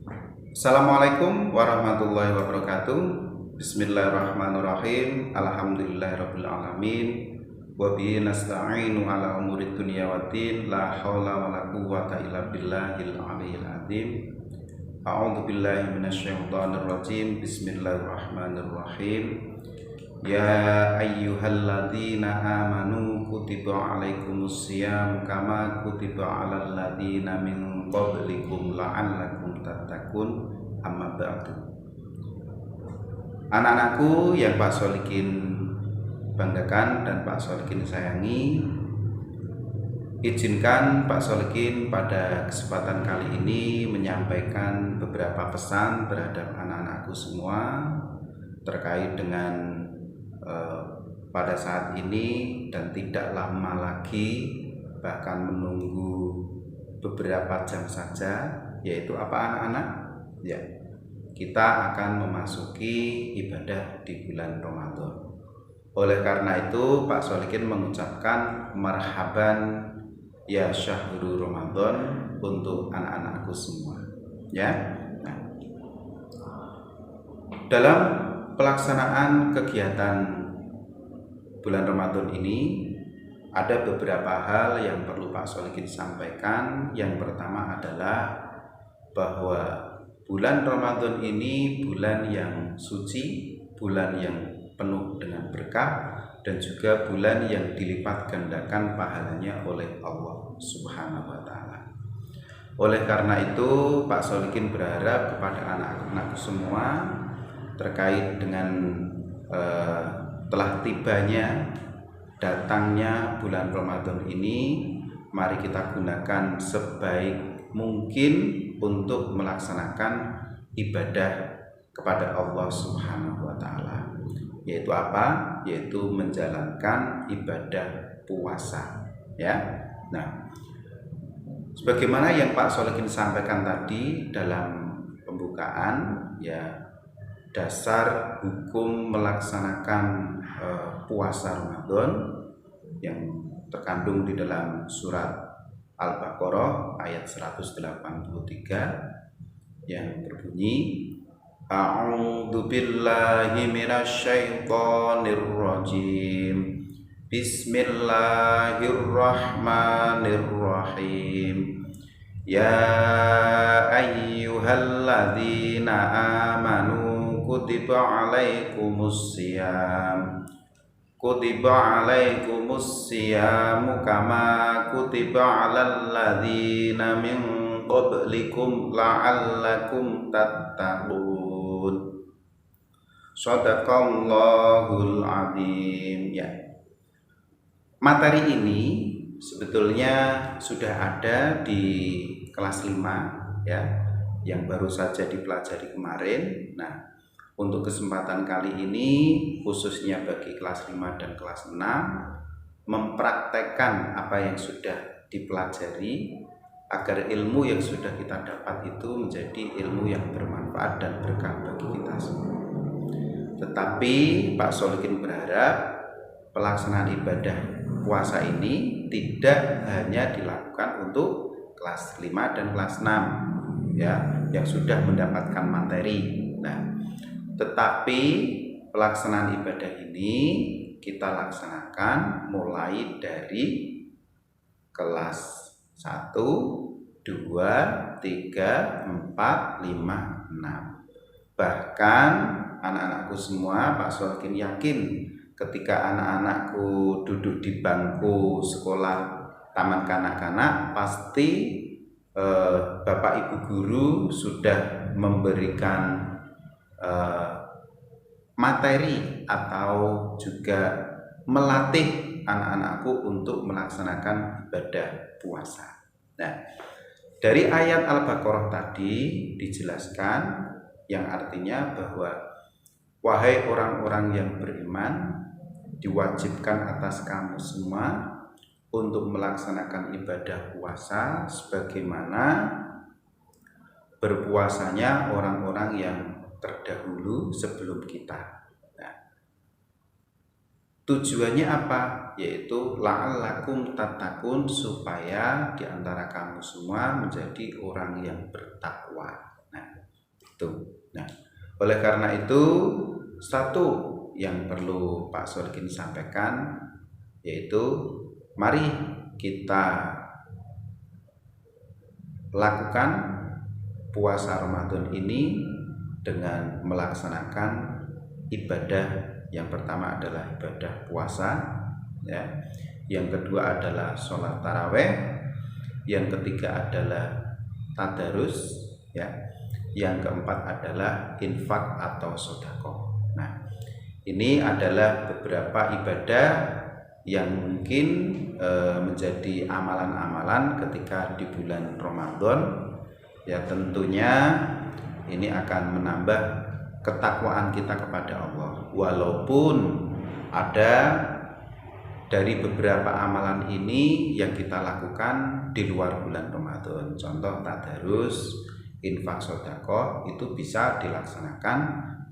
Assalamualaikum warahmatullahi wabarakatuh. Bismillahirrahmanirrahim. Alhamdulillahirabbil alamin. Wa bihi nasta'inu ala umurid dunya waddin. La haula wala quwwata illa billahil aliyyil azim. A'udzu billahi minasyaitonir rajim. Bismillahirrahmanirrahim. Ya ayyuhalladzina amanu kutiba alaikumusiyam kama kutiba alal ladzina min qablikum la'allakum tattaqun. Amma ba'du. Anak-anakku yang Pak Solikin banggakan dan Pak Solikin sayangi, izinkan Pak Solikin pada kesempatan kali ini menyampaikan beberapa pesan terhadap anak-anakku semua terkait dengan pada saat ini dan tidak lama lagi, bahkan menunggu beberapa jam saja, yaitu apa anak-anak? Ya, kita akan memasuki ibadah di bulan Ramadan. Oleh karena itu Pak Solikin mengucapkan marhaban ya syahrul Ramadan untuk anak-anakku semua. Ya. Nah, dalam pelaksanaan kegiatan bulan Ramadan ini ada beberapa hal yang perlu Pak Solikin sampaikan. Yang pertama adalah bahwa bulan Ramadan ini bulan yang suci, bulan yang penuh dengan berkah, dan juga bulan yang dilipat gandakan pahalanya oleh Allah Subhanahu wa Ta'ala. Oleh karena itu Pak Solikin berharap kepada anak-anakku semua terkait dengan telah tibanya datangnya bulan Ramadan ini, mari kita gunakan sebaik mungkin untuk melaksanakan ibadah kepada Allah Subhanahu wa Ta'ala. Yaitu apa? Yaitu menjalankan ibadah puasa, ya. Nah, sebagaimana yang Pak Solikin sampaikan tadi dalam pembukaan, ya, dasar hukum melaksanakan puasa Ramadan yang terkandung di dalam surat Al-Baqarah ayat 183 yang berbunyi, A'udzu billahi minasyaitonir rajim. Bismillahirrahmanirrahim. Ya ayyuhalladzina amanu kutiba alaikumusiyam kama kutiba alal ladzina min qablikum la'allakum tattaqun. Shadaqallahul azim. Ya. Materi ini sebetulnya sudah ada di kelas 5, ya, yang baru saja dipelajari kemarin. Nah, untuk kesempatan kali ini khususnya bagi kelas 5 dan kelas 6 mempraktekkan apa yang sudah dipelajari agar ilmu yang sudah kita dapat itu menjadi ilmu yang bermanfaat dan berkah bagi kita semua. Tetapi Pak Solikin berharap pelaksanaan ibadah puasa ini tidak hanya dilakukan untuk kelas 5 dan kelas 6, ya, yang sudah mendapatkan materi. Nah, tetapi pelaksanaan ibadah ini kita laksanakan mulai dari kelas 1, 2, 3, 4, 5, 6. Bahkan anak-anakku semua, Pak Solikin yakin ketika anak-anakku duduk di bangku sekolah taman kanak-kanak, pasti Bapak Ibu guru sudah memberikan materi atau juga melatih anak-anakku untuk melaksanakan ibadah puasa. Nah, dari ayat Al-Baqarah tadi dijelaskan yang artinya bahwa wahai orang-orang yang beriman, diwajibkan atas kamu semua untuk melaksanakan ibadah puasa sebagaimana berpuasanya orang-orang yang terdahulu sebelum kita. Nah, tujuannya apa? Yaitu la'allakum tattaqun, supaya diantara kamu semua menjadi orang yang bertakwa. Nah, Itu. Nah, oleh karena itu satu yang perlu Pak Solikin sampaikan yaitu mari kita lakukan puasa Ramadan ini dengan melaksanakan ibadah. Yang pertama adalah ibadah puasa, ya. Yang kedua adalah sholat taraweh. Yang ketiga adalah tadarus, ya. Yang keempat adalah infak atau sedekah. Nah, ini adalah beberapa ibadah yang mungkin menjadi amalan-amalan ketika di bulan Ramadan. Ya, tentunya ini akan menambah ketakwaan kita kepada Allah. Walaupun ada dari beberapa amalan ini yang kita lakukan di luar bulan Ramadan, contoh tadarus, infak, sedekah, itu bisa dilaksanakan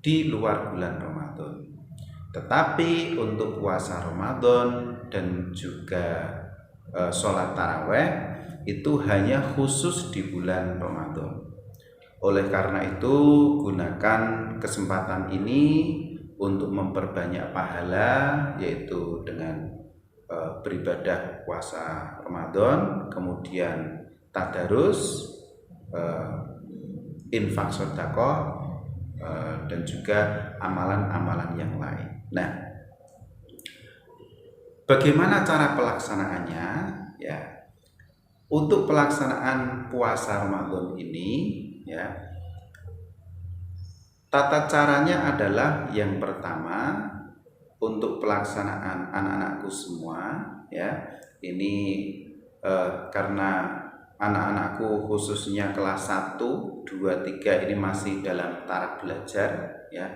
di luar bulan Ramadan. Tetapi untuk puasa Ramadan dan juga sholat taraweh itu hanya khusus di bulan Ramadan. Oleh karena itu, gunakan kesempatan ini untuk memperbanyak pahala, yaitu dengan beribadah puasa Ramadan, kemudian tadarus, infak, sedekah, dan juga amalan-amalan yang lain. Nah, bagaimana cara pelaksanaannya? Ya, untuk pelaksanaan puasa Ramadan ini, ya, tata caranya adalah yang pertama untuk pelaksanaan anak-anakku semua, ya. Ini karena anak-anakku khususnya kelas 1, 2, 3 ini masih dalam taraf belajar, ya.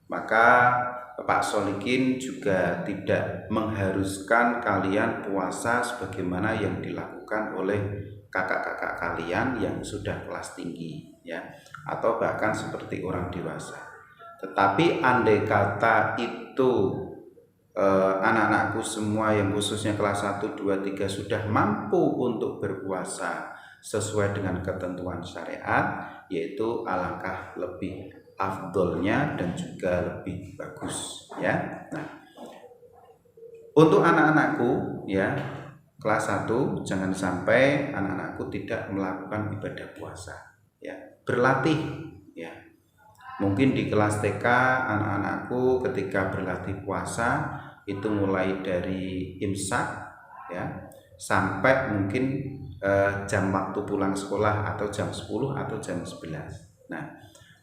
Maka Pak Solikin juga tidak mengharuskan kalian puasa sebagaimana yang dilakukan oleh kakak-kakak kalian yang sudah kelas tinggi, ya, atau bahkan seperti orang dewasa. Tetapi andai kata itu anak-anakku semua yang khususnya kelas 1, 2, 3 sudah mampu untuk berpuasa sesuai dengan ketentuan syariat, yaitu alangkah lebih afdolnya dan juga lebih bagus, ya. Nah, untuk anak-anakku, ya, kelas 1, jangan sampai anak-anakku tidak melakukan ibadah puasa, ya. Berlatih, ya. Mungkin di kelas TK anak-anakku ketika berlatih puasa itu mulai dari imsak, ya, sampai mungkin jam waktu pulang sekolah atau jam 10 atau jam 11. Nah,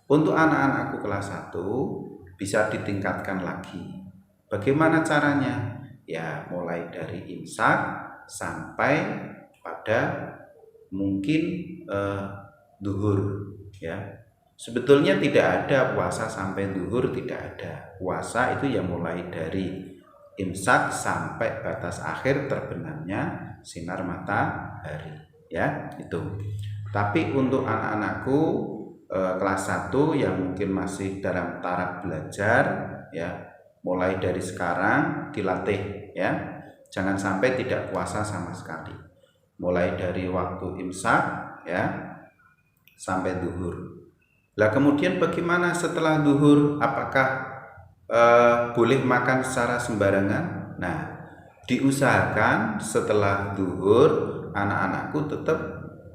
untuk anak-anakku kelas 1 bisa ditingkatkan lagi. Bagaimana caranya? Ya, mulai dari imsak sampai pada mungkin duhur, ya. Sebetulnya tidak ada puasa sampai duhur, tidak ada. Puasa itu yang mulai dari imsak sampai batas akhir terbenamnya sinar matahari, ya, itu. Tapi untuk anak-anakku kelas 1 yang mungkin masih dalam taraf belajar, ya, mulai dari sekarang dilatih, ya. Jangan sampai tidak puasa sama sekali. Mulai dari waktu imsak, ya, sampai duhur. Lah kemudian bagaimana setelah duhur? Apakah boleh makan secara sembarangan? Nah, diusahakan setelah duhur anak-anakku tetap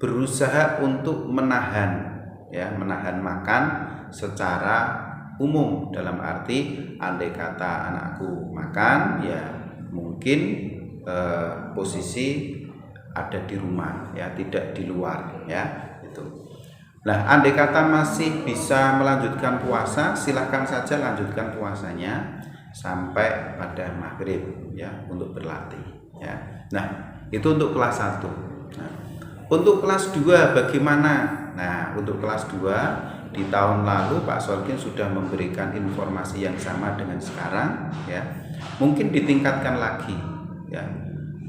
berusaha untuk menahan, ya, menahan makan secara umum. Dalam arti andai kata anakku makan, ya mungkin posisi ada di rumah, ya, tidak di luar, ya, itu. Nah, andai kata masih bisa melanjutkan puasa, silahkan saja lanjutkan puasanya sampai pada maghrib, ya, untuk berlatih, ya. Nah, itu untuk kelas 1. Nah, untuk kelas 2 bagaimana? Nah, untuk kelas 2 di tahun lalu Pak Solikin sudah memberikan informasi yang sama dengan sekarang, ya. Mungkin ditingkatkan lagi, ya,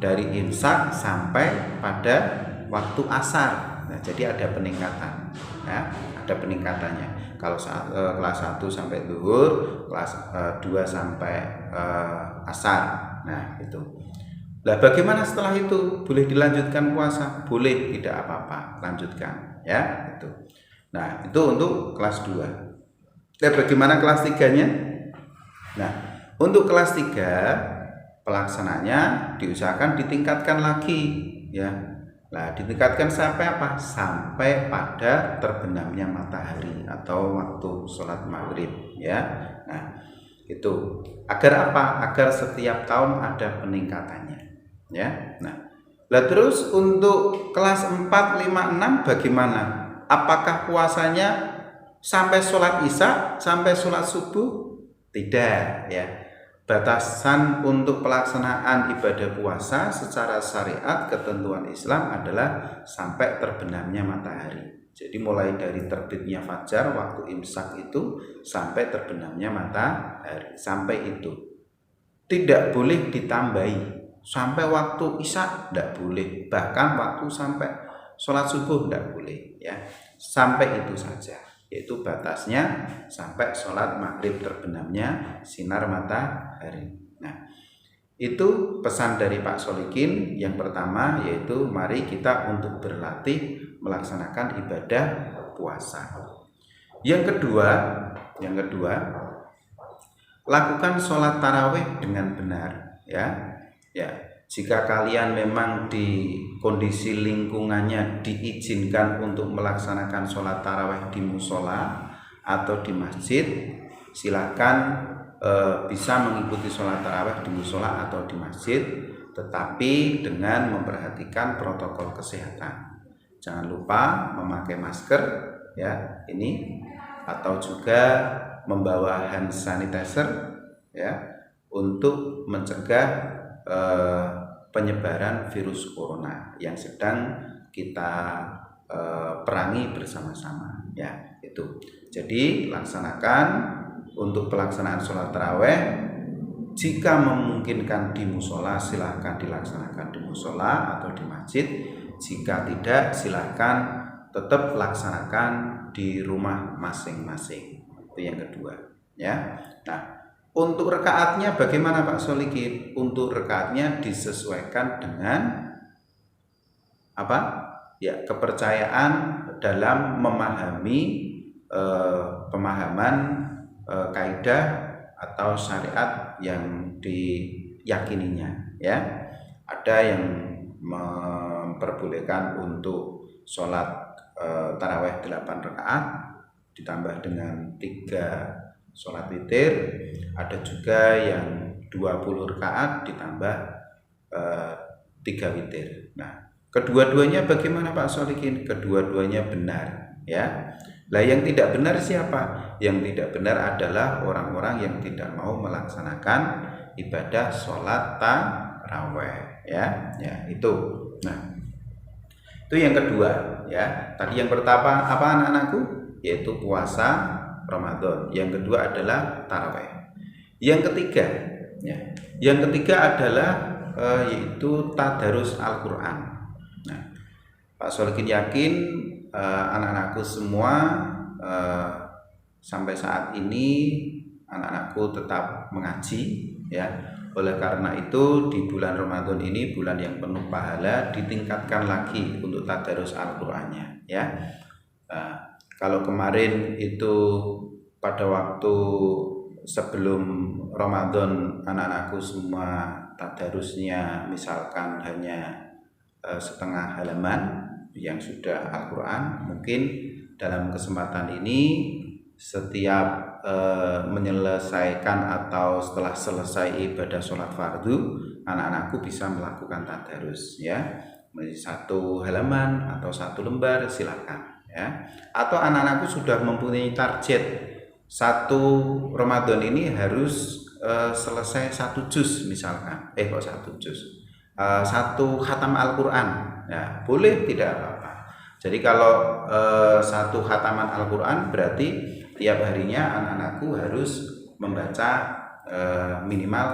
dari imsak sampai pada waktu asar. Nah, jadi ada peningkatan, ya, ada peningkatannya. Kalau kelas 1 sampai zuhur, kelas 2 sampai asar. Nah, itu. Lah bagaimana setelah itu? Boleh dilanjutkan puasa? Boleh, tidak apa-apa, lanjutkan, ya, itu. Nah, itu untuk kelas 2. Dan bagaimana kelas 3-nya? Nah, untuk kelas 3 pelaksananya diusahakan ditingkatkan lagi ya. Nah, ditingkatkan sampai apa? Sampai pada terbenamnya matahari atau waktu sholat maghrib ya. Nah, itu agar apa? Agar setiap tahun ada peningkatannya ya. Nah, terus untuk kelas 4, 5, 6 bagaimana? Apakah puasanya sampai sholat isya, sampai sholat subuh? Tidak ya. Batasan untuk pelaksanaan ibadah puasa secara syariat ketentuan Islam adalah sampai terbenamnya matahari. Jadi mulai dari terbitnya fajar waktu imsak itu sampai terbenamnya matahari, sampai itu. Tidak boleh ditambahi sampai waktu isya, tidak boleh. Bahkan waktu sampai sholat subuh tidak boleh ya. Sampai itu saja, yaitu batasnya sampai sholat maghrib terbenamnya sinar matahari. Nah, itu pesan dari Pak Solikin. Yang pertama yaitu mari kita untuk berlatih melaksanakan ibadah puasa. Yang kedua, lakukan sholat tarawih dengan benar ya. Jika kalian memang di kondisi lingkungannya diizinkan untuk melaksanakan sholat tarawih di musola atau di masjid, silakan bisa mengikuti sholat tarawih di musola atau di masjid, tetapi dengan memperhatikan protokol kesehatan. Jangan lupa memakai masker ya ini, atau juga membawa hand sanitizer ya untuk mencegah penyebaran virus corona yang sedang kita perangi bersama-sama ya itu. Jadi laksanakan untuk pelaksanaan sholat taraweh, jika memungkinkan di musola silahkan dilaksanakan di musola atau di masjid. Jika tidak, silahkan tetap laksanakan di rumah masing-masing. Itu yang kedua ya. Nah, untuk rekaatnya bagaimana Pak Solikin? Untuk rekaatnya disesuaikan dengan apa? Ya, kepercayaan dalam memahami pemahaman kaidah atau syariat yang diyakininya ya. Ada yang memperbolehkan untuk sholat taraweh 8 rakaat ditambah dengan 3 sholat witir, ada juga yang 20 rakaat ditambah 3 witir. Nah, kedua-duanya bagaimana Pak Solikin? Kedua-duanya benar ya. Lah yang tidak benar siapa? Yang tidak benar adalah orang-orang yang tidak mau melaksanakan ibadah sholat taraweh ya. Ya, itu. Nah, itu yang kedua ya. Tadi yang pertama apa anak-anakku? Yaitu puasa Ramadan. Yang kedua adalah taraweh. Yang ketiga ya. Yang ketiga adalah yaitu tadarus Al-Qur'an. Nah, Pak Solikin yakin anak-anakku semua sampai saat ini anak-anakku tetap mengaji ya. Oleh karena itu di bulan Ramadan ini bulan yang penuh pahala, ditingkatkan lagi untuk tadarus Al-Qur'annya ya. Kalau kemarin itu pada waktu sebelum Ramadan anak-anakku semua tadarusnya misalkan hanya setengah halaman yang sudah Al-Quran, mungkin dalam kesempatan ini setiap menyelesaikan atau setelah selesai ibadah sholat fardu, anak-anakku bisa melakukan tadarus ya, 1 halaman atau 1 lembar silakan ya. Atau anak-anakku sudah mempunyai target 1 Ramadan ini harus selesai 1 juz misalkan, 1 juz, 1 khatam Al-Quran ya, boleh, tidak apa-apa. Jadi kalau 1 khataman Al-Quran berarti tiap harinya anak-anakku harus membaca minimal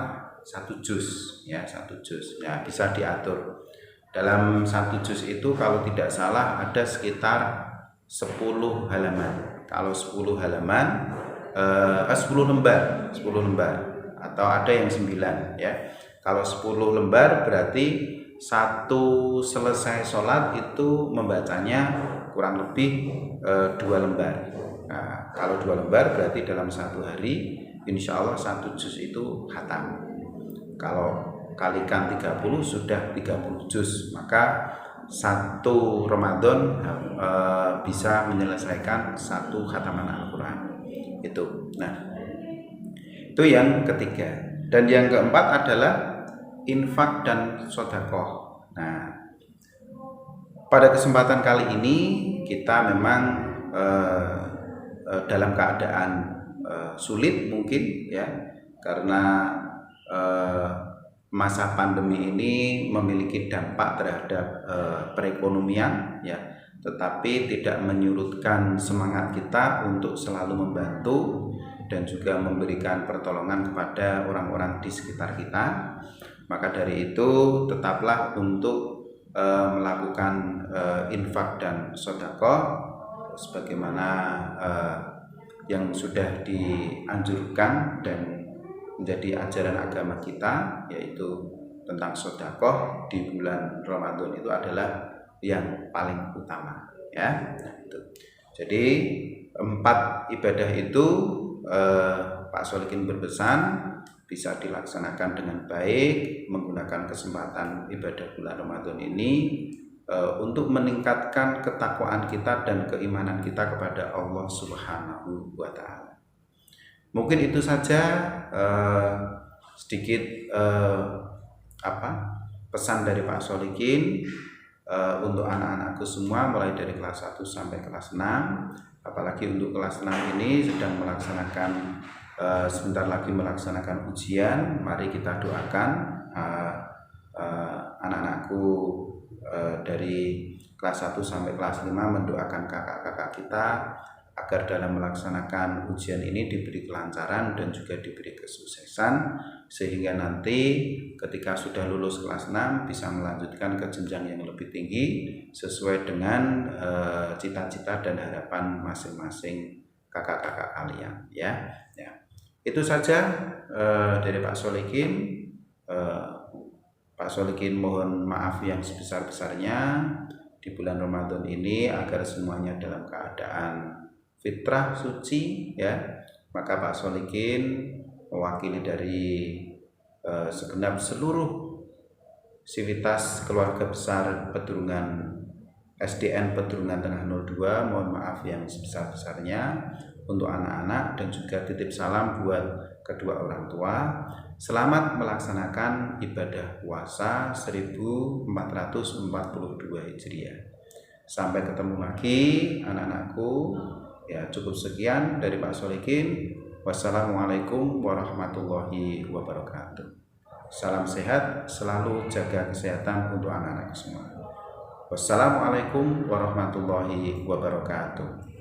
1 juz ya, 1 juz ya, bisa diatur. Dalam 1 juz itu kalau tidak salah ada sekitar 10 halaman. Kalau 10 halaman 10 lembar atau ada yang 9 ya. Kalau 10 lembar berarti 1 selesai sholat itu membacanya kurang lebih 2 lembar. Nah, kalau 2 lembar berarti dalam 1 hari insya Allah 1 juz itu khatam. Kalau kalikan 30 sudah 30 juz, maka 1 Ramadan bisa menyelesaikan 1 khataman Al-Quran itu. Nah, itu yang ketiga. Dan yang keempat adalah infak dan sedekah. Nah, pada kesempatan kali ini kita memang dalam keadaan sulit mungkin ya, karena masa pandemi ini memiliki dampak terhadap perekonomian ya, tetapi tidak menyurutkan semangat kita untuk selalu membantu dan juga memberikan pertolongan kepada orang-orang di sekitar kita. Maka dari itu tetaplah untuk melakukan infak dan sedekah sebagaimana yang sudah dianjurkan dan menjadi ajaran agama kita, yaitu tentang sedekah di bulan Ramadan itu adalah yang paling utama ya. Nah, itu. Jadi 4 ibadah itu Pak Solikin berpesan bisa dilaksanakan dengan baik menggunakan kesempatan ibadah bulan Ramadan ini untuk meningkatkan ketakwaan kita dan keimanan kita kepada Allah Subhanahu wa Ta'ala. Mungkin itu saja sedikit pesan dari Pak Solikin untuk anak-anakku semua mulai dari kelas 1 sampai kelas 6. Apalagi untuk kelas 6 ini sedang melaksanakan sebentar lagi melaksanakan ujian. Mari kita doakan anak-anakku dari kelas 1 sampai kelas 5 mendoakan kakak-kakak kita agar dalam melaksanakan ujian ini diberi kelancaran dan juga diberi kesuksesan, sehingga nanti ketika sudah lulus kelas 6 bisa melanjutkan ke jenjang yang lebih tinggi sesuai dengan cita-cita dan harapan masing-masing kakak-kakak kalian ya. Itu saja dari Pak Solikin. Pak Solikin mohon maaf yang sebesar-besarnya di bulan Ramadan ini agar semuanya dalam keadaan fitrah suci ya. Maka Pak Solikin mewakili dari segenap seluruh sivitas keluarga besar Pedurungan SDN Pedurungan Tengah 02 mohon maaf yang sebesar-besarnya untuk anak-anak dan juga titip salam buat kedua orang tua. Selamat melaksanakan ibadah puasa 1442 Hijriah. Sampai ketemu lagi anak-anakku. Ya, cukup sekian dari Pak Solikin. Wassalamualaikum warahmatullahi wabarakatuh. Salam sehat, selalu jaga kesehatan untuk anak-anak semua. Wassalamualaikum warahmatullahi wabarakatuh.